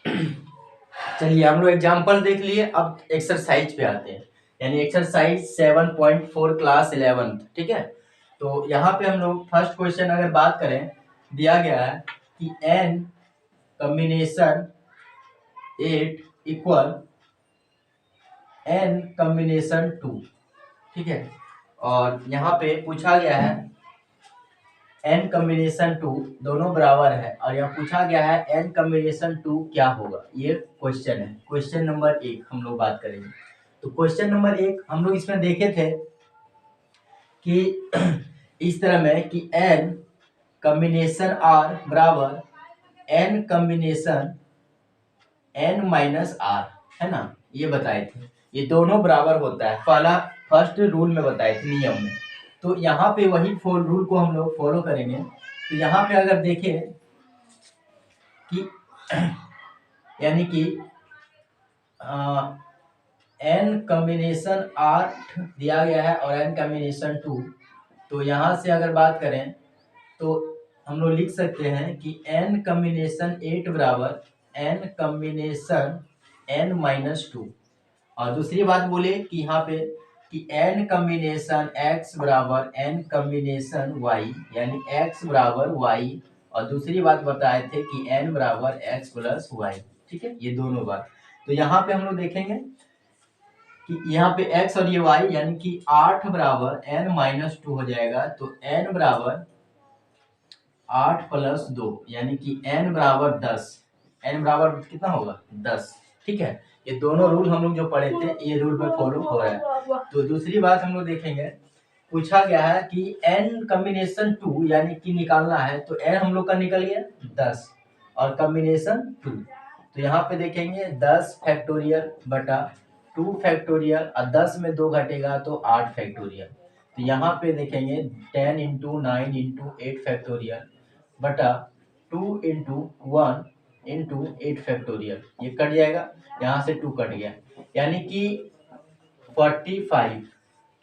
चलिए हम लोग एग्जाम्पल देख लिए, अब एक्सरसाइज पे आते हैं, यानी एक्सरसाइज 7.4 क्लास 11th। ठीक है, तो यहाँ पे हम लोग फर्स्ट क्वेश्चन अगर बात करें, दिया गया है कि n combination 8 equal n combination 2। ठीक है, और यहाँ पे पूछा गया है n कॉम्बिनेशन 2 दोनों बराबर है, और यहाँ पूछा गया है n कॉम्बिनेशन 2 क्या होगा। ये क्वेश्चन है, क्वेश्चन नंबर 1 हम लोग बात करेंगे। तो क्वेश्चन नंबर 1 हम लोग इसमें देखे थे कि इस तरह में कि n कॉम्बिनेशन r बराबर n combination n minus r, है ना, ये बताए थे। ये दोनों बराबर होता है, पहला फर्स्ट रूल में बताए थे, नियम में। तो यहाँ पे वही रूल को हम लोग फॉलो करेंगे। तो यहाँ पे अगर देखें कि यानी कि n कॉम्बिनेशन 8 दिया गया है और n कॉम्बिनेशन 2, तो यहाँ से अगर बात करें तो हम लोग लिख सकते हैं कि n कॉम्बिनेशन 8 बराबर n कॉम्बिनेशन n माइनस 2। और दूसरी बात बोले कि यहाँ पे कि n कॉम्बिनेशन x बराबर n कॉम्बिनेशन y, यानी x बराबर y, और दूसरी बात बताए थे कि n बराबर x प्लस y। ठीक है, ये दोनों बात। तो यहाँ पे हम लोग देखेंगे कि यहाँ पे x और ये y, यानी कि 8 बराबर n माइनस 2 हो जाएगा, तो n बराबर 8 प्लस 2, यानी कि n बराबर 10। n बराबर कितना होगा 10। ठीक है, ये दोनों रूल हम लोग जो पढ़े थे, ये रूल पे फॉलो हो रहा है। तो दूसरी बात हम लोग देखेंगे, पूछा गया है कि n कॉम्बिनेशन 2 यानी कि निकालना है, तो n हम लोग का निकल गया 10 और कॉम्बिनेशन 2। तो यहाँ पे देखेंगे 10 फैक्टोरियल बटा 2 फैक्टोरियल, और 10 में 2 घटेगा तो 8 फैक्टोरियल। तो यहाँ पे देखेंगे 10 इंटू 9 इंटू 8 फैक्टोरियल बटा 2 इंटू 1 इंटू 8 फैक्टोरियल, ये कट जाएगा, यहाँ से 2 कट गया, यानी कि 45।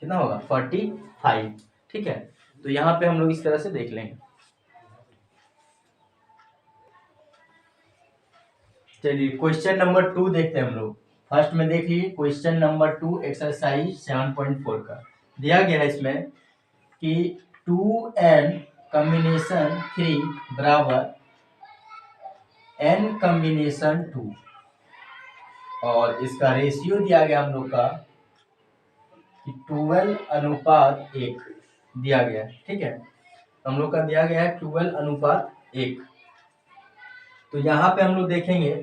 कितना होगा 45। ठीक है, तो यहाँ पे हम लोग इस तरह से देख लेंगे। चलिए क्वेश्चन नंबर 2 देखते हैं हम लोग। फर्स्ट में देख लीजिए क्वेश्चन नंबर 2 एक्सरसाइज 7.4 का दिया गया है इसमें कि 2n कॉम्बिनेशन 3 बराबर n कॉम्बिनेशन 2, और इसका रेशियो दिया गया हम लोग का कि 12:1 दिया गया है। ठीक है, हम लोग का दिया गया है 12:1। तो यहाँ पे हम लोग देखेंगे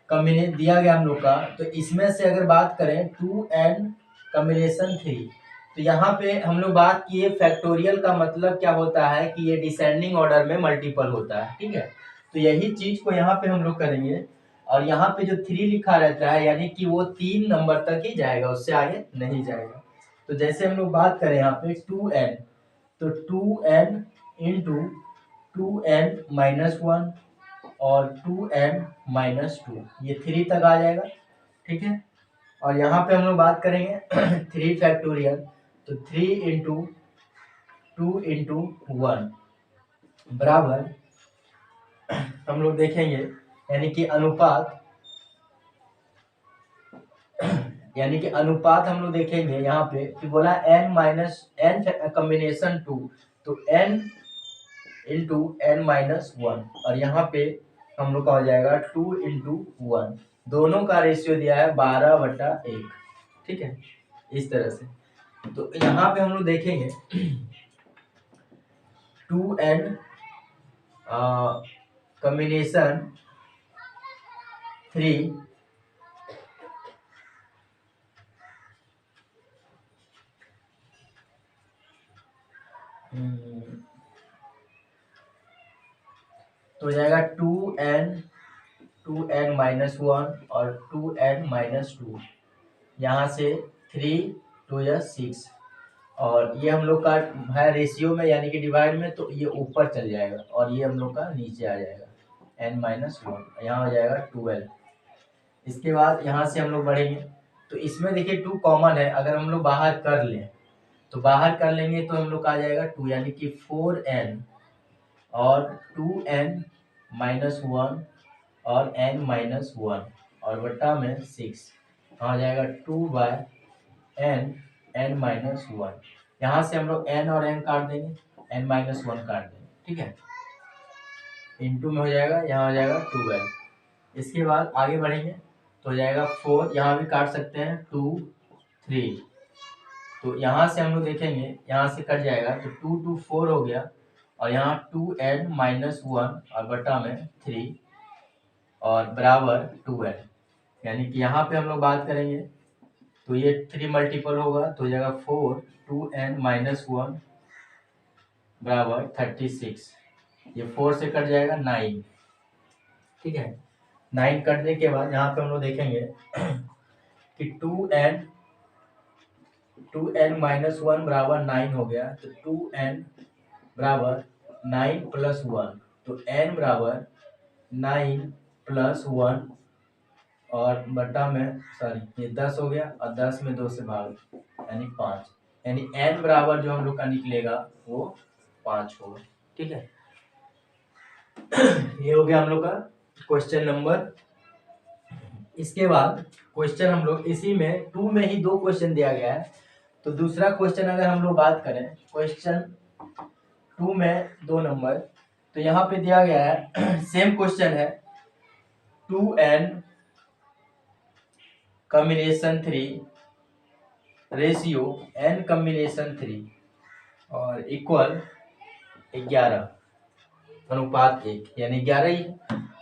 कॉम्बिनेशन दिया गया हम लोग का, तो इसमें से अगर बात करें 2n कॉम्बिनेशन 3, तो यहाँ पे हम लोग बात किए फैक्टोरियल का मतलब क्या होता है कि ये डिसेंडिंग ऑर्डर में मल्टीपल होता है। ठीक है, तो यही चीज को यहाँ पे हम लोग करेंगे, और यहाँ पे जो 3 लिखा रहता है यानी कि वो 3 नंबर तक ही जाएगा, उससे आगे नहीं जाएगा। तो जैसे हम लोग बात करें यहाँ पे 2n, तो 2n इंटू 2n माइनस 1 और 2n माइनस 2, ये 3 तक आ जाएगा। ठीक है, और यहाँ पे हम लोग बात करेंगे 3 फैक्टोरियल, तो 3 इंटू 2 इंटू 1 बराबर हम लोग देखेंगे यानी कि अनुपात, यानी कि अनुपात हम लोग देखेंगे यहाँ पे कि बोला n माइनस n कॉम्बिनेशन 2, तो n इंटू n माइनस 1, और यहाँ पे हम लोग का हो जाएगा 2 इंटू 1, दोनों का रेशियो दिया है 12/1। ठीक है, इस तरह से। तो यहाँ पे हम लोग देखेंगे 2n कॉम्बिनेशन 3 तो हो जाएगा 2n माइनस 1 और 2n माइनस 2, यहाँ से 3 2 या 6, और ये हम लोग का है रेशियो में यानी कि डिवाइड में, तो ये ऊपर चल जाएगा और ये हम लोग का नीचे आ जाएगा n माइनस 1, यहाँ हो जाएगा 12। इसके बाद यहाँ से हम लोग बढ़ेंगे, तो इसमें देखिए 2 कॉमन है, अगर हम लोग बाहर कर लें तो बाहर कर लेंगे तो हम लोग का आ जाएगा 2, यानी कि 4n और 2n माइनस 1 और n-1 और बट्टा में 6 आ जाएगा 2/n n-1। यहाँ से हम लोग n और n काट देंगे, n-1 काट देंगे, ठीक है। इंटू में हो जाएगा, यहाँ हो जाएगा 12। इसके बाद आगे बढ़ेंगे तो हो जाएगा 4, यहाँ भी काट सकते हैं 2 3। तो यहाँ से हम लोग देखेंगे, यहाँ से कट जाएगा तो 2 2 4 हो गया और यहाँ 2n-1 और बटा में 3 और बराबर 2n। यानी कि यहाँ पे हम लोग बात करेंगे तो ये 3 मल्टीपल होगा तो हो जाएगा 4 2n-1 बराबर 36। ये 4 से कट जाएगा 9, ठीक है। 9 कटने के बाद यहाँ पे हम लोग देखेंगे कि 2n-1 बराबर 9 हो गया तो 2n बराबर 9 प्लस 1, तो n बराबर 9 प्लस 1 और बटा में सॉरी ये 10 हो गया और 10 में 2 से भाग यानी 5, यानी n बराबर जो हम लोग का निकलेगा वो 5 होगा, ठीक है। ये हो गया हम लोग का क्वेश्चन नंबर। इसके बाद क्वेश्चन हम लोग इसी में 2 में ही 2 क्वेश्चन दिया गया है, तो दूसरा क्वेश्चन अगर हम लोग बात करें क्वेश्चन 2 में 2 नंबर, तो यहाँ पे दिया गया है सेम क्वेश्चन है 2n combination 3 ratio n combination 3 और इक्वल 11 अनुपात 1 यानी 11 ही।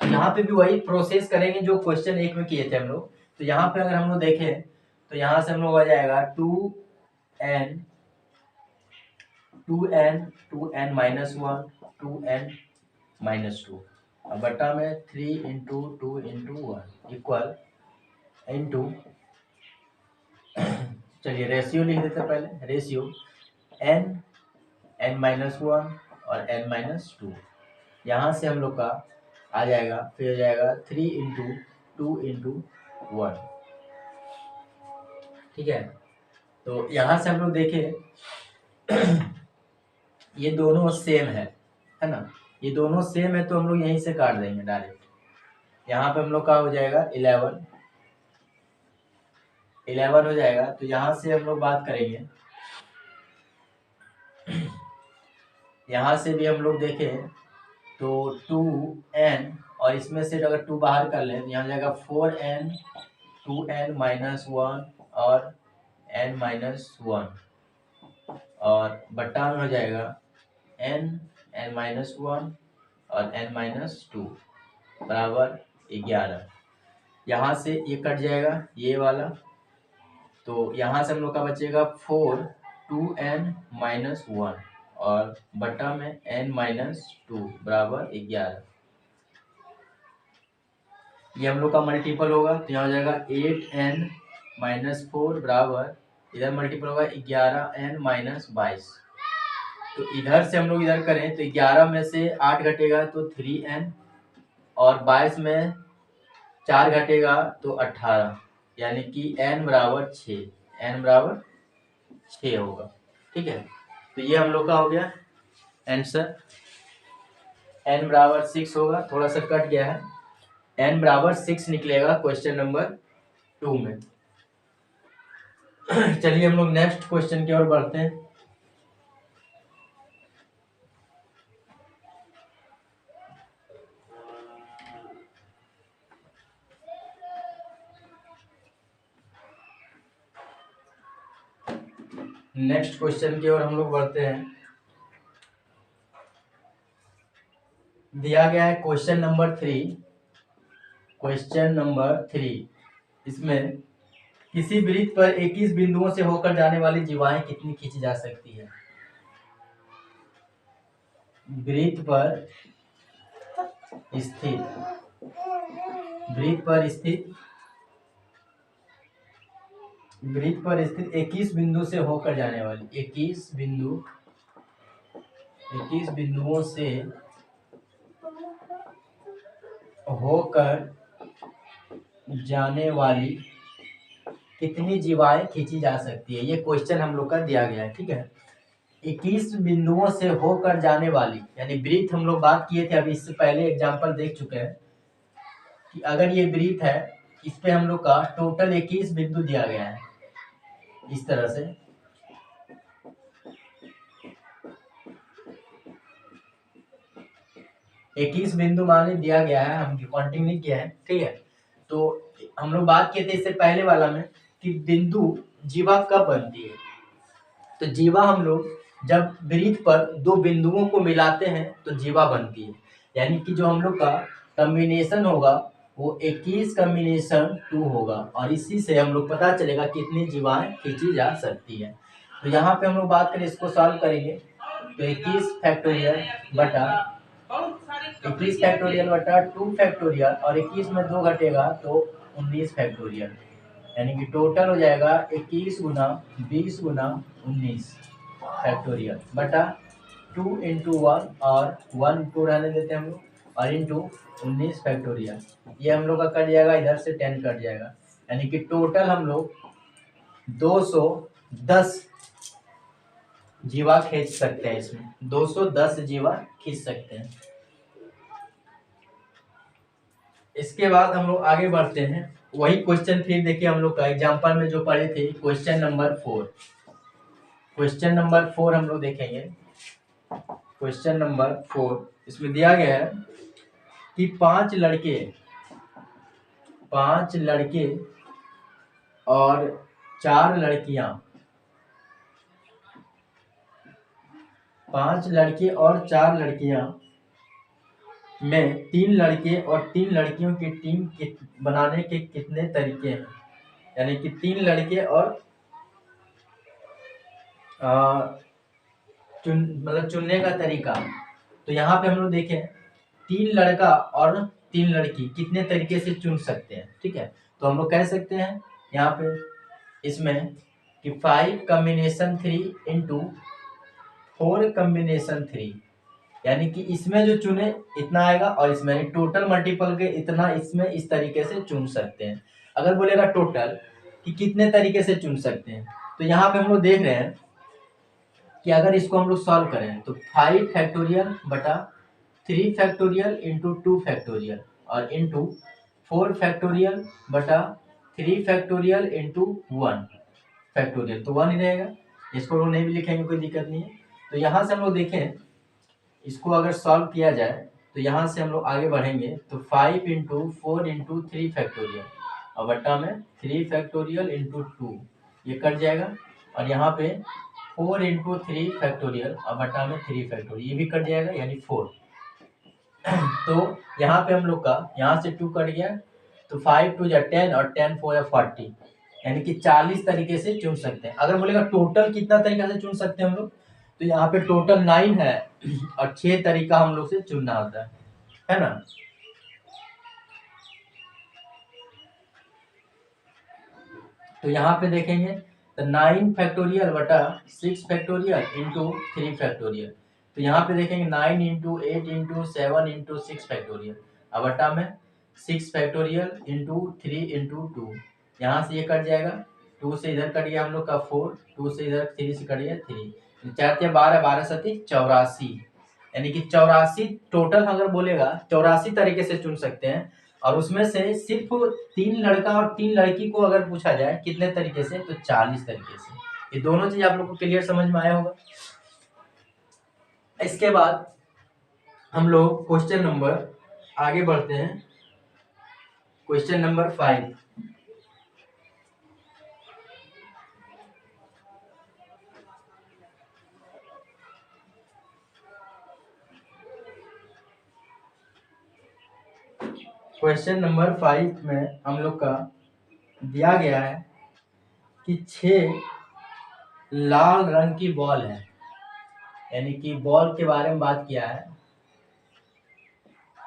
यहाँ पे भी वही प्रोसेस करेंगे जो क्वेश्चन 1 में किए थे हम लोग। तो यहाँ पे अगर हम लोग देखें तो यहाँ से हम लोग आ जाएगा 2n 2n 2n-1 2n-2 और बटा में 3 इंटू 2 इंटू 1 इक्वल इंटू चलिए रेशियो लिख देते पहले, रेशियो n-1 और n-2। यहाँ से हम लोग का आ जाएगा, फिर हो जाएगा 3 इंटू 2 इंटू 1, ठीक है। तो यहाँ से हम लोग देखें ये दोनों सेम है ना, ये दोनों सेम है तो हम लोग यहीं से काट देंगे डायरेक्ट। यहाँ पे हम लोग का हो जाएगा 11 हो जाएगा। तो यहाँ से हम लोग बात करेंगे, यहाँ से भी हम लोग देखें तो 2n और इसमें से अगर 2 बाहर कर लें तो यहाँ जाएगा 4n 2n-1 और n-1 और बट्टा में हो जाएगा n-1 और n-2 बराबर 11। यहाँ से ये कट जाएगा ये वाला, तो यहाँ से हम लोग का बचेगा 4 2n-1 और बटा में n-2 बराबर 11। ये हम लोग का मल्टीपल होगा तो यहाँ हो जाएगा 8n-4 बराबर इधर मल्टीपल होगा 11n-22। तो इधर से हम लोग इधर करें तो 11 में से 8 घटेगा तो 3n और 22 में 4 घटेगा तो 18, यानी कि n बराबर 6, n बराबर 6 होगा, ठीक है। तो ये हम लोग का हो गया आंसर। n बराबर 6 होगा, थोड़ा सा कट गया है, n बराबर 6 निकलेगा क्वेश्चन नंबर 2 में। चलिए हम लोग नेक्स्ट क्वेश्चन की ओर बढ़ते हैं। नेक्स्ट क्वेश्चन की ओर हम लोग बढ़ते हैं। दिया गया है क्वेश्चन नंबर 3, क्वेश्चन नंबर 3 इसमें किसी वृत्त पर 21 बिंदुओं से होकर जाने वाली जीवाएं कितनी खींची जा सकती है। वृत्त पर स्थित 21 बिंदु से होकर जाने वाली 21 बिंदुओं से होकर जाने वाली कितनी जीवाएं खींची जा सकती है। ये क्वेश्चन हम लोग का दिया गया है, ठीक है। 21 बिंदुओं से होकर जाने वाली यानी वृत्त हम लोग बात किए थे, अभी इससे पहले एग्जांपल देख चुके हैं। कि अगर ये वृत्त है, इस पे हम लोग का टोटल 21 बिंदु दिया गया है इस तरह से। इक्कीस बिंदु मान दिया गया है, हम काउंटिंग नहीं किया है, ठीक है। तो हम लोग बात किए थे इससे पहले वाला में कि बिंदु जीवा कब बनती है। तो जीवा हम लोग जब वृत्त पर दो बिंदुओं को मिलाते हैं तो जीवा बनती है। यानी कि जो हम लोग का कॉम्बिनेशन होगा वो 21 कॉम्बिनेशन 2 होगा, और इसी से हम लोग पता चलेगा कितनी जीवाएं खींची जा सकती है। तो यहाँ पे हम लोग बात करें, इसको सॉल्व करेंगे तो 21 फैक्टोरियल बटा 2 फैक्टोरियल, और 21 में 2 घटेगा तो 19 फैक्टोरियल, यानी कि टोटल हो जाएगा 21 गुना 20 गुना 19 फैक्टोरियल बटा 2 इंटू 1, और 1 2 रहने देते हैं हम लोग, और इंटू 19 फैक्टोरियल। ये हम लोग का कट जाएगा, इधर से 10 कट जाएगा, यानी कि टोटल हम लोग 210 जीवा खींच सकते हैं। इसमें 210 जीवा खींच सकते हैं। इसके बाद हम लोग आगे बढ़ते हैं। वही क्वेश्चन फिर देखिए, हम लोग का एग्जाम्पल में जो पढ़े थे क्वेश्चन नंबर 4। क्वेश्चन नंबर 4 हम लोग देखेंगे। क्वेश्चन नंबर 4 इसमें दिया गया है कि 5 लड़के और 4 लड़कियां, 5 लड़के और 4 लड़कियां में 3 लड़के और 3 लड़कियों की टीम बनाने के कितने तरीके हैं। यानी कि 3 लड़के और चुनने का तरीका। तो यहाँ पे हम लोग देखें 3 लड़का और 3 लड़की कितने तरीके से चुन सकते हैं, ठीक है। तो हम लोग कह सकते हैं यहाँ पे इसमें कि 5 कॉम्बिनेशन 3 इंटू 4 कॉम्बिनेशन 3, यानी कि इसमें जो चुने इतना आएगा, और इसमें टोटल मल्टीपल के इतना इसमें इस तरीके से चुन सकते हैं। अगर बोलेगा टोटल कि कितने तरीके से चुन सकते हैं, तो यहाँ पे हम लोग देख रहे हैं कि अगर इसको हम लोग सॉल्व करें तो 5 फैक्टोरियल बटा 3 फैक्टोरियल इंटू 2 फैक्टोरियल, और इंटू 4 फैक्टोरियल बटा 3 फैक्टोरियल इंटू 1 फैक्टोरियल, तो 1 ही रहेगा। इसको लोग नहीं भी लिखेंगे कोई दिक्कत नहीं है। तो यहाँ से हम लोग देखें, इसको अगर सॉल्व किया जाए तो यहाँ से हम लोग आगे बढ़ेंगे तो 5 इंटू 4 इंटू 3 फैक्टोरियल, और बट्टा में 3 फैक्टोरियल इंटू 2, ये कट जाएगा, और यहाँ पे 4 इंटू 3 फैक्टोरियल और बट्टा में 3 फैक्टोरियल, ये भी कट जाएगा, यानी 4। तो यहाँ पे हम लोग का यहाँ से 2 कट गया, तो 5 2 या 10 और 10 4 या 40, यानी कि 40 तरीके से चुन सकते हैं। अगर बोलेगा टोटल कितना तरीका से चुन सकते हैं हम लोग, तो यहाँ पे टोटल 9 है, और 6 तरीका हम लोग से चुनना होता है ना। तो यहाँ पे देखेंगे तो 9 फैक्टोरियल बटा 6 फैक्टोरियल इंटू 3 फैक्टोरियल, तो यहाँ पे देखेंगे 9 इंटू 8 इंटू 7 इंटू 6 फैक्टोरियल, और बटा में 6 फैक्टोरियल इंटू 3 इंटू 2, यहाँ से ये कट जाएगा, 2 से इधर कट गया हम लोग का 4, 2 से इधर 3 से कट गया 3, 4 12 12 7 84, यानी कि 84 टोटल अगर बोलेगा 84 तरीके से चुन सकते हैं। और उसमें से सिर्फ 3 लड़का और 3 लड़की को अगर पूछा जाए कितने तरीके से, तो 40 तरीके से। ये दोनों चीज आप लोग को क्लियर समझ में आया होगा। इसके बाद हम लोग क्वेश्चन नंबर आगे बढ़ते हैं, क्वेश्चन नंबर 5। क्वेश्चन नंबर 5 में हम लोग का दिया गया है कि 6 लाल रंग की बॉल है, यानी कि बॉल के बारे में बात किया है।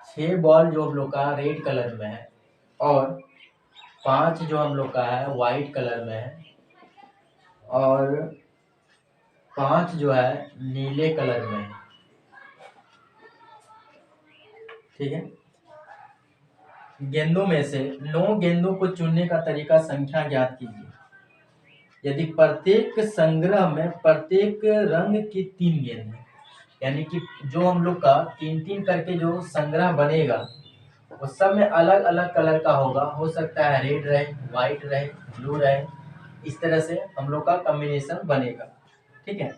6 बॉल जो हम लोग का रेड कलर में है, और 5 जो हम लोग का है वाइट कलर में है, और 5 जो है नीले कलर में है, ठीक है। गेंदों में से 9 गेंदों को चुनने का तरीका संख्या ज्ञात कीजिए यदि प्रत्येक संग्रह में प्रत्येक रंग की 3 गेंद है। यानी कि जो हम लोग का 3 3 करके जो संग्रह बनेगा, वो सब में अलग अलग कलर का होगा, हो सकता है रेड रहे, व्हाइट रहे, ब्लू रहे, इस तरह से हम लोग का कॉम्बिनेशन बनेगा। ठीक है,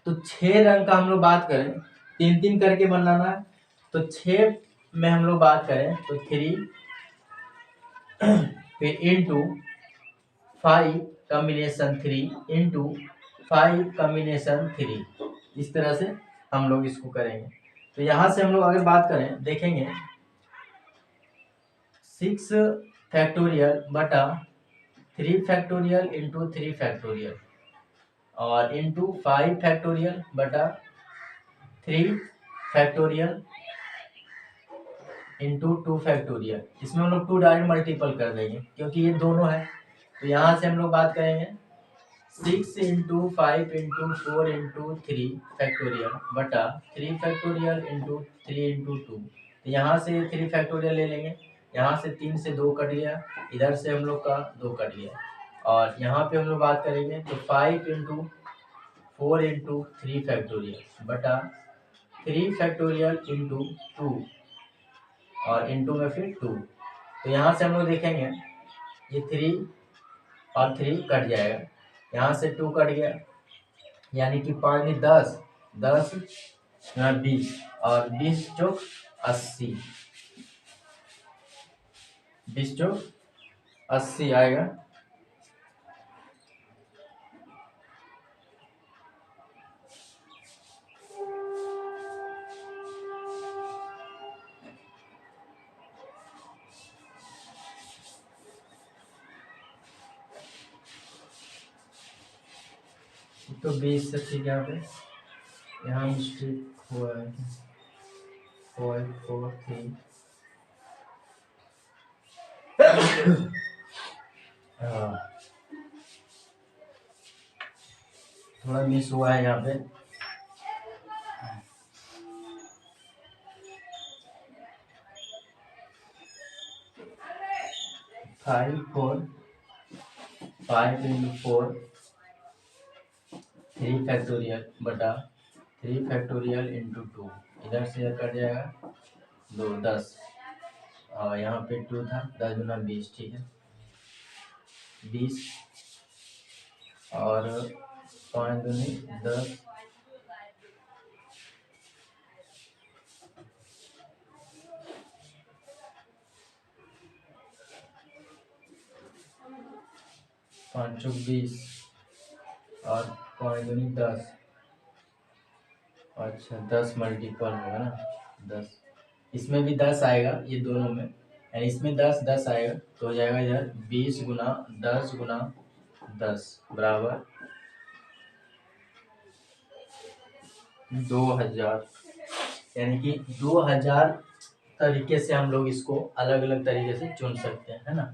तो 6 रंग का हम लोग बात करें, 3-3 करके बनाना है। तो 6 में हम लोग बात करें तो 3 फिर इंटू 5 कॉम्बिनेशन 3 इंटू 5 कॉम्बिनेशन 3, इस तरह से हम लोग इसको करेंगे। तो यहाँ से हम लोग अगर बात करें देखेंगे 6 फैक्टोरियल बटा 3 फैक्टोरियल इंटू 3 फैक्टोरियल और इंटू 5 फैक्टोरियल बटा 3 फैक्टोरियल इंटू 2 फैक्टोरियल। इसमें हम लोग 2 डायरेक्ट मल्टीपल कर देंगे क्योंकि ये दोनों है। तो यहाँ से हम लोग बात करेंगे 6 इंटू 5 इंटू 4 इंटू 3 फैक्टोरियल बटा 3 फैक्टोरियल इंटू 3 इंटू 2। तो यहाँ से 3 फैक्टोरियल ले लेंगे, यहाँ से 3 से 2 कट गया, इधर से हम लोग का 2 कट गया और यहाँ पे हम लोग बात करेंगे तो 5 इंटू 4 इंटू 3 फैक्टोरियल बटा 3 फैक्टोरियल इंटू 2 और इंटू में फिर 2। तो यहाँ से हम लोग देखेंगे ये 3 और 3 कट जाएगा, यहाँ से 2 कट गया, यानी कि 5 में 10, 10 20 और 20 चौक 80, 20 चौक 80 आएगा। तो 20 से ठीक है, यहाँ मिस्टेक हुआ है, 4 4 3 थोड़ा मिस हुआ है यहाँ पे। 5 4 5 इंटू 4 3 फैक्टोरियल बटा 3 फैक्टोरियल इंटू 2, इधर से यह कट जाएगा 2 10 और यहाँ पे 2 था, 10 गुना 20, ठीक है 20 और 5 दूनी 10 5 चौक 20 और 5 दूनी 10, अच्छा 10 मल्टीपल होगा ना 10, इसमें भी 10 आएगा ये दोनों में, यानी इसमें 10 10 आएगा तो हो जाएगा इधर 20 गुना 10 गुना 10 बराबर 2000, यानी कि 2000 तरीके से हम लोग इसको अलग अलग तरीके से चुन सकते हैं, है ना।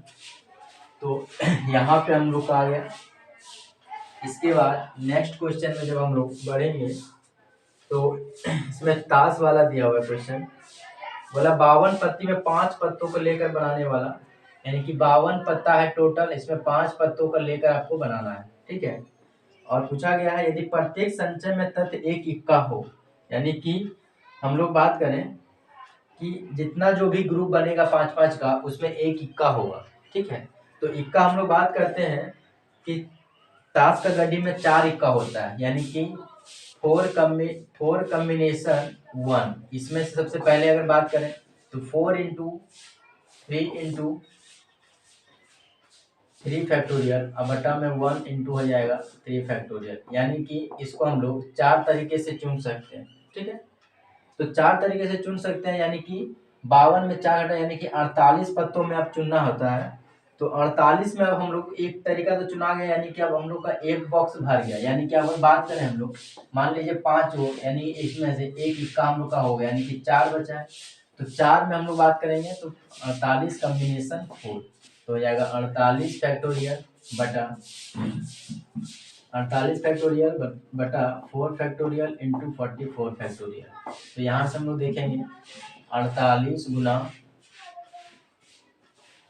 तो यहाँ पे हम लोग का आ गया। इसके बाद नेक्स्ट क्वेश्चन में जब हम लोग बढ़ेंगे तो इसमें ताश वाला दिया हुआ क्वेश्चन, बोला 52 पत्ती में 5 पत्तों को लेकर बनाने वाला, यानी कि 52 पत्ता है टोटल, इसमें 5 पत्तों को लेकर आपको बनाना है, ठीक है। और पूछा गया है यदि प्रत्येक संचय में तथ्य एक इक्का हो, यानी कि हम लोग बात करें कि जितना जो भी ग्रुप बनेगा 5-5 का उसमें एक इक्का होगा, ठीक है। तो इक्का हम लोग बात करते हैं कि ताश का गड्डी में 4 इक्का होता है, यानी कि 4 कॉम्बिनेशन 1, इसमें से सबसे पहले अगर बात करें तो 4 इंटू 3 इंटू 3 फैक्टोरियल अब बटा में 1 इंटू हो जाएगा 3 फैक्टोरियल, यानी कि इसको हम लोग 4 तरीके से चुन सकते हैं, ठीक है। तो 4 तरीके से चुन सकते हैं, यानी कि 52 में 4 घटा यानी कि 48 पत्तों में अब चुनना होता है। तो 48 में अब हम लोग एक तरीका तो चुना गया, यानी कि अब हम लोग का एक बॉक्स भर गया, यानी कि अगर बात करें हम लोग मान लीजिए 5 हो, यानी इसमें से एक इक्का हम लोग का हो गया, यानी कि 4 बचा है। तो 4 में हम लोग बात करेंगे तो 48 कॉम्बिनेशन 4, तो हो जाएगा 48 फैक्टोरियल बटा 48 फैक्टोरियल बटा 4 फैक्टोरियल इंटू 44 फैक्टोरियल। तो यहाँ से हम लोग देखेंगे 48 गुना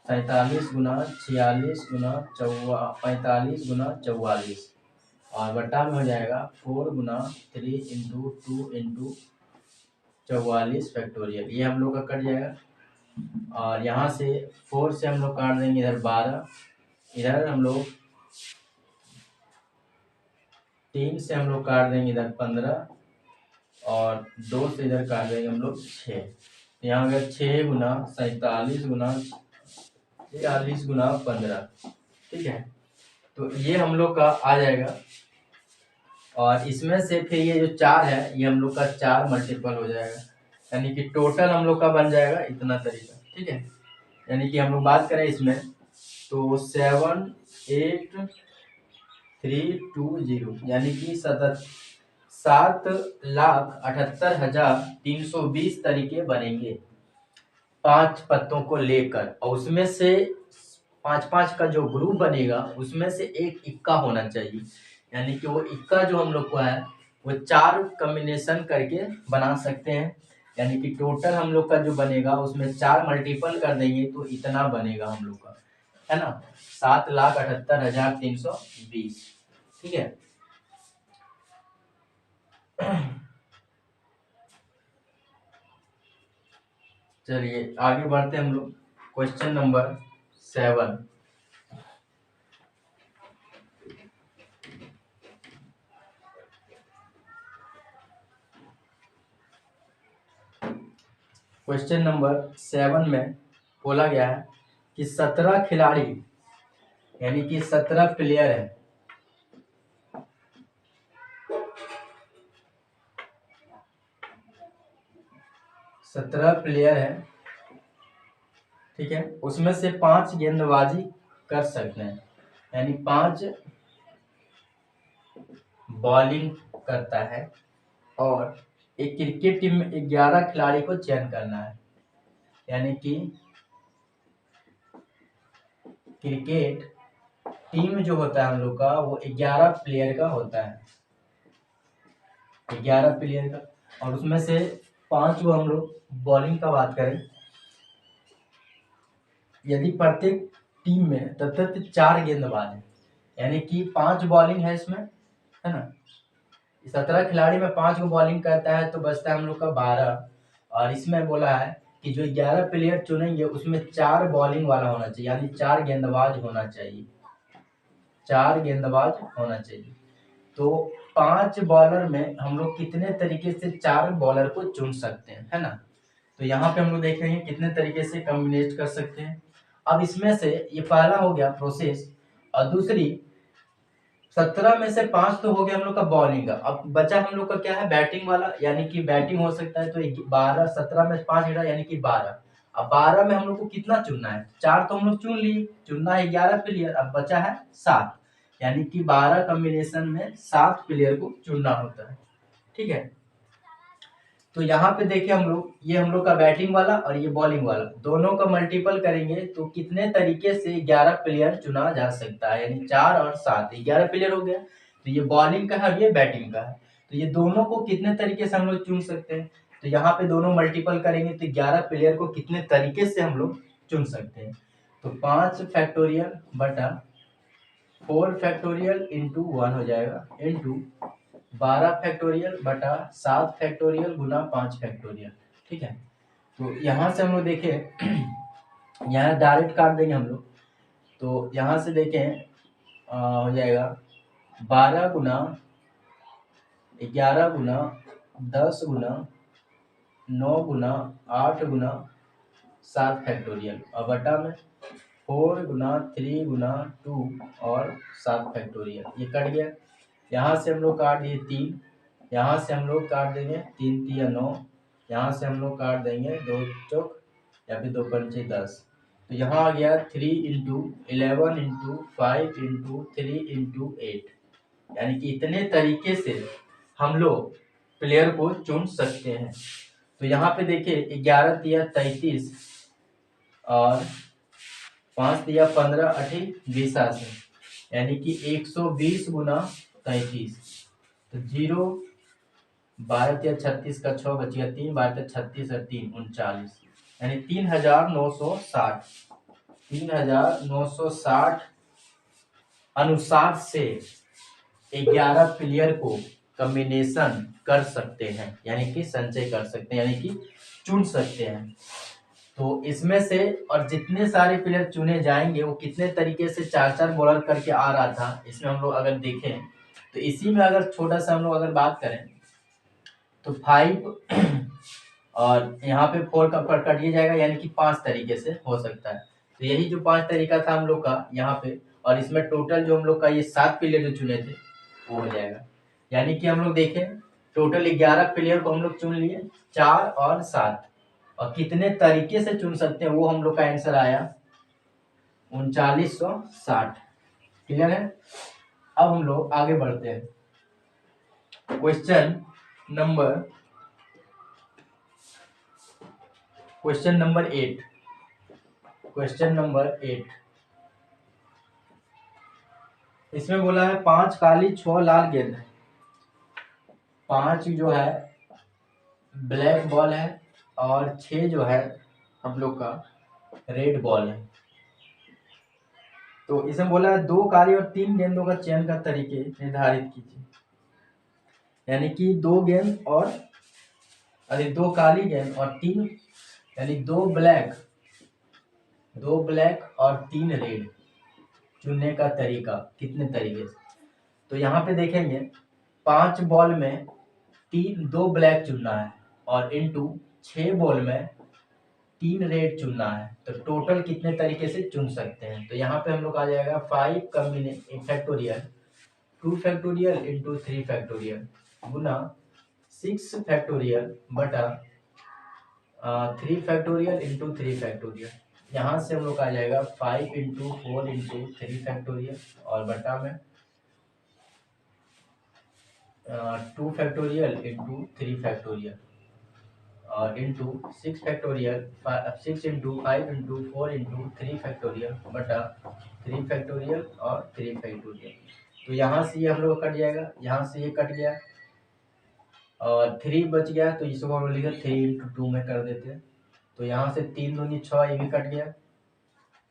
47 गुना 46 गुना 45 गुना 44 और बटा में हो जाएगा 4 गुना 3 इंटू 2 इंटू 44 फैक्टोरियल, ये हम लोग का कट जाएगा। और यहाँ से 4 से हम लोग काट देंगे इधर 12, इधर हम लोग 3 से हम लोग काट देंगे इधर 15, और 2 से इधर काट देंगे हम लोग 6। यहाँ अगर 6 गुना 47 गुना 40 गुना 15, ठीक है, तो ये हम लोग का आ जाएगा। और इसमें से फिर ये जो 4 है ये हम लोग का 4 मल्टीपल हो जाएगा, यानी कि टोटल हम लोग का बन जाएगा इतना तरीका, ठीक है। यानी कि हम लोग बात करें इसमें तो 78320, यानी कि 7,78,320 तरीके बनेंगे 5 पत्तों को लेकर। और उसमें से 5-5 का जो ग्रुप बनेगा उसमें से एक इक्का होना चाहिए, यानी कि वो इक्का जो हम लोग को है वो 4 कॉम्बिनेशन करके बना सकते हैं। यानी कि टोटल हम लोग का जो बनेगा उसमें 4 मल्टीपल कर देंगे तो इतना बनेगा हम लोग का, है ना, 7,78,320, ठीक है। चलिए आगे बढ़ते हैं हम लोग। Question number 7। क्वेश्चन नंबर 7 में बोला गया है कि 17 खिलाड़ी यानी कि 17 प्लेयर है, 17 प्लेयर है, ठीक है। उसमें से 5 गेंदबाजी कर सकते हैं, यानी 5 बॉलिंग करता है, और एक क्रिकेट टीम में 11 खिलाड़ी को चयन करना है, यानी कि क्रिकेट टीम जो होता है हम लोग का वो 11 प्लेयर का होता है, 11 प्लेयर का। और उसमें से 5 को हम लोग बॉलिंग का बात करें, यदि प्रत्येक टीम में तब 4 गेंदबाज है, यानी कि 5 बॉलिंग है इसमें, है ना। 17 खिलाड़ी में 5 को बॉलिंग करता है तो बचता है हम लोग का 12। और इसमें बोला है कि जो 11 प्लेयर चुनेंगे उसमें 4 बॉलिंग वाला होना चाहिए, यानी 4 गेंदबाज होना चाहिए, 4 गेंदबाज होना चाहिए। तो 5 बॉलर में हम लोग कितने तरीके से 4 बॉलर को चुन सकते हैं, है ना। तो यहाँ पे हम लोग देखेंगे कितने तरीके से कॉम्बिनेट कर सकते हैं। अब इसमें से ये पहला हो गया प्रोसेस, और दूसरी 17 में से 5 तो हो गया हम लोग का बॉलिंग का। अब बचा हम लोग का क्या है, बैटिंग वाला, यानी कि बैटिंग हो सकता है। तो 12 17 में 5 घटा यानी कि 12। अब 12 में हम लोग को कितना चुनना है, 4 तो हम लोग चुन लिए, चुनना है 11 प्लेयर, अब बचा है 7, यानी कि 12 कॉम्बिनेशन में 7 प्लेयर को चुनना होता है, ठीक है। तो यहाँ पे देखिए हम लोग, ये हम लोग का बैटिंग वाला और ये बॉलिंग वाला, दोनों का मल्टीपल करेंगे तो कितने तरीके से 11 प्लेयर चुना जा सकता है, यानी 4 और 7, 11 प्लेयर हो गया। तो ये बॉलिंग का है और ये बैटिंग का है, तो ये दोनों को कितने तरीके से हम लोग चुन सकते हैं। तो यहाँ पे दोनों मल्टीपल करेंगे तो 11 प्लेयर को कितने तरीके से हम लोग चुन सकते हैं। तो 5 फैक्टोरियल बटा 4 फैक्टोरियल इंटू 1 हो जाएगा, इंटू 12 फैक्टोरियल बटा 7 फैक्टोरियल गुना 5 फैक्टोरियल, ठीक है। तो यहाँ से हम लोग देखें यहाँ डायरेक्ट काट देंगे हम लोग, तो यहाँ से देखें हो जाएगा 12 गुना 11 गुना 10 गुना 9 गुना 8 गुना 7 फैक्टोरियल, और बटा में 4 गुना 3 गुना 2 और 7 फैक्टोरियल, ये कट गया। यहाँ से हम लोग काट दिए 3, यहाँ से हम लोग काट देंगे 3 3 9, यहाँ से हम लोग काट देंगे 2 चौक या फिर 2 पंचे 10। तो यहाँ आ गया 3 इंटू 11 इंटू 5 इंटू 3 इंटू 8, यानी कि इतने तरीके से हम लोग प्लेयर को चुन सकते हैं। तो यहाँ पे देखिए 11 दिया 33 और 5 दिया 15 18 20 यानी कि 120 गुना 33, तो 0 12 36 का 6 बच गया, 3 12 36 और 3 39, यानी 3960, 3960 अनुसार से 11 प्लेयर को कॉम्बिनेशन कर सकते हैं, यानी कि संचय कर सकते हैं, यानी कि चुन सकते हैं। तो इसमें से और जितने सारे प्लेयर चुने जाएंगे वो कितने तरीके से 4-4 बॉलर करके आ रहा था, इसमें हम लोग अगर देखें तो इसी में अगर छोटा सा हम लोग अगर बात करें तो 5 और यहाँ पे 4 का पर कट जाएगा, यानी कि 5 तरीके से हो सकता है। तो यही जो 5 तरीका था हम लोग का यहाँ पे, और इसमें टोटल जो हम लोग का ये 7 प्लेयर जो चुने थे वो हो जाएगा। यानी कि हम लोग देखें टोटल 11 प्लेयर को हम लोग चुन लिए, 4 और 7, और कितने तरीके से चुन सकते हैं वो हम लोग का आंसर आया 3960। क्लियर है। अब हम लोग आगे बढ़ते हैं। Question number 8। क्वेश्चन नंबर 8, इसमें बोला है 5 काली 6 लाल गेंद है, 5 जो है ब्लैक बॉल है और 6 जो है हम लोग का रेड बॉल है। तो इसमें बोला है 2 काली और 3 गेंदों का चयन का तरीके निर्धारित कीजिए। यानी कि 2 गेंद और 2 काली गेंद और 3, यानी 2 ब्लैक और 3 रेड चुनने का तरीका कितने तरीके से। तो यहाँ पे देखेंगे 5 बॉल में 2 ब्लैक चुनना है और इनटू 6 बॉल में 3 रेड चुनना है, तो टोटल कितने तरीके से चुन सकते हैं। तो यहाँ पे हम लोग आ जाएगा 5 फैक्टोरियल 2 फैक्टोरियल इंटू 3 फैक्टोरियल गुना 6 फैक्टोरियल बटा 3 फैक्टोरियल इंटू 3 फैक्टोरियल। यहाँ से हम लोग आ जाएगा 5 इंटू 4 इंटू 3 फैक्टोरियल और बटा में 2 फैक्टोरियल इंटू 3 फैक्टोरियल और into 6 factorial 6 into 5 into 4 into 3 factorial बटा 3 फैक्टोरियल और 3 फैक्टोरियल। तो यहाँ से ये हम लोग कट जाएगा, यहाँ से ये कट गया और 3 बच गया, तो इसको हम लिखा 3 इंटू 2 में कर देते हैं। तो यहाँ से 3 दूनी 6, ये भी कट गया,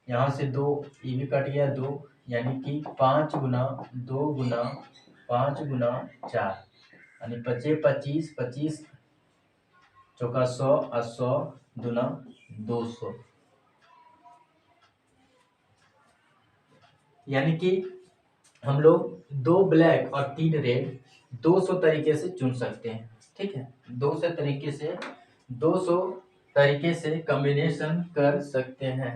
यहाँ से 2, ये भी कट गया 2, यानी कि 5 गुना 2 गुना 5 गुना 4, यानी 25 25 25 चौका 100 और 100 दुना 200, यानी कि हम लोग 2 ब्लैक और 3 रेड 200 तरीके से चुन सकते हैं। ठीक है, 200 तरीके से कॉम्बिनेशन कर सकते हैं,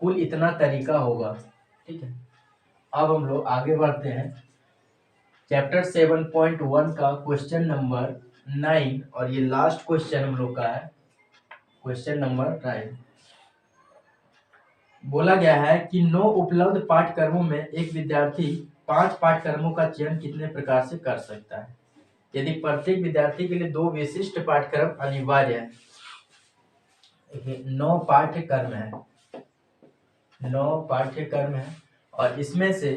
कुल इतना तरीका होगा। ठीक है, अब हम लोग आगे बढ़ते हैं। चैप्टर 7.1 का क्वेश्चन नंबर 9 और ये लास्ट क्वेश्चन हम लोग का है, क्वेश्चन नंबर 9। बोला गया है कि 9 उपलब्ध पाठ्यक्रमों में एक विद्यार्थी 5 पाठ्यक्रमों का चयन कितने प्रकार से कर सकता है, यदि प्रत्येक विद्यार्थी के लिए 2 विशिष्ट पाठ्यक्रम अनिवार्य है। 9 पाठ्यक्रम है, 9 पाठ्यक्रम है और इसमें से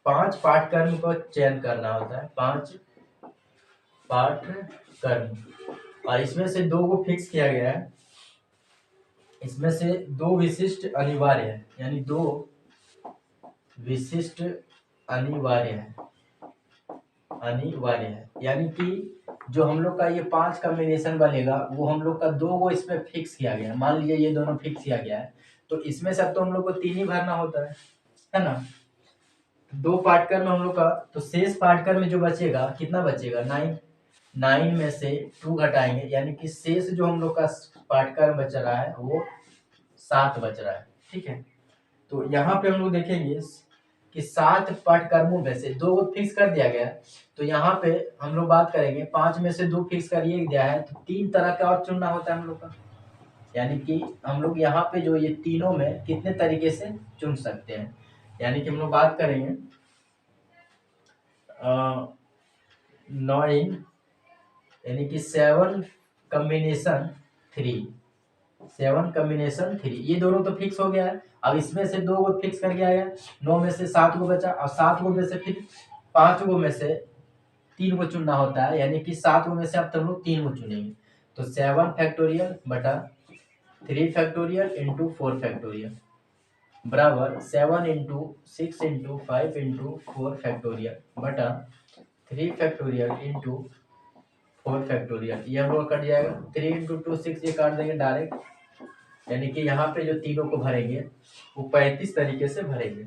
5 पाठ्यक्रम को चयन करना होता है, 5 पाठ्यक्रम, और इसमें से 2 को फिक्स किया गया है, इसमें से 2 विशिष्ट अनिवार्य है, यानी 2 विशिष्ट अनिवार्य है, यानी कि जो हम लोग का ये 5 कॉम्बिनेशन बनेगा वो हम लोग का 2 को इसमें फिक्स किया गया है। मान लीजिए ये दोनों फिक्स किया गया है, तो इसमें से अब तो हम लोग को 3 ही भरना होता है ना। 2 पाठ्यक्रम हम लोग का, तो शेष पाठ्यक्रम में जो बचेगा कितना बचेगा 9 में से 2 घटाएंगे, यानी कि शेष जो हम लोग का पाठ्यक्रम बच रहा है वो 7 बच रहा है। ठीक है, तो यहाँ पे हम लोग देखेंगे कि 7 पाठ्यक्रमों में से 2 फिक्स कर दिया गया, तो यहाँ पे हम लोग बात करेंगे 5 में से 2 फिक्स कर दिया है, तो 3 तरह का और चुनना होता है हम लोग का, यानी कि हम लोग यहाँ पे जो ये तीनों में कितने तरीके से चुन सकते हैं। यानी कि हम लोग बात करेंगे 9, यानी कि 7 कॉम्बिनेशन 3, ये दोनों तो फिक्स हो गया है। अब इसमें से 2 को फिक्स कर गया है, 9 में से 7 को बचा, और 7 को में से फिर 5 को में से 3 को चुनना होता है, यानी कि 7 को में से अब तक लोग 3 को चुनेंगे। तो 7 फैक्टोरियल बटा 3 फैक्टोरियल इंटू 4 फैक्टोरियल बराबर 7 इंटू 6 इंटू 5 इंटू 4 फैक्टोरियल बटा 3 फैक्टोरियल इंटू 4 फैक्टोरियल। ये हम लोग कट जाएगा, 3 इंटू 2 6, ये काट देंगे डायरेक्ट, यानी कि यहाँ पे जो तीनों को भरेंगे वो 35 तरीके से भरेंगे।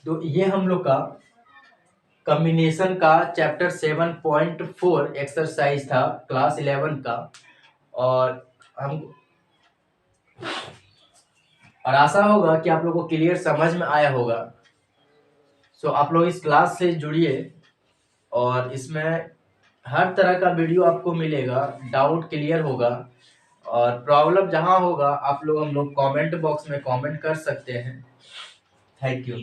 तो ये हम लोग का कॉम्बिनेशन का चैप्टर 7.4 एक्सरसाइज था क्लास 11 का। और आशा होगा कि आप लोगों को क्लियर समझ में आया होगा। सो आप लोग इस क्लास से जुड़िए और इसमें हर तरह का वीडियो आपको मिलेगा, डाउट क्लियर होगा। और प्रॉब्लम जहां होगा आप लोग हम लोग कमेंट बॉक्स में कमेंट कर सकते हैं। Thank you.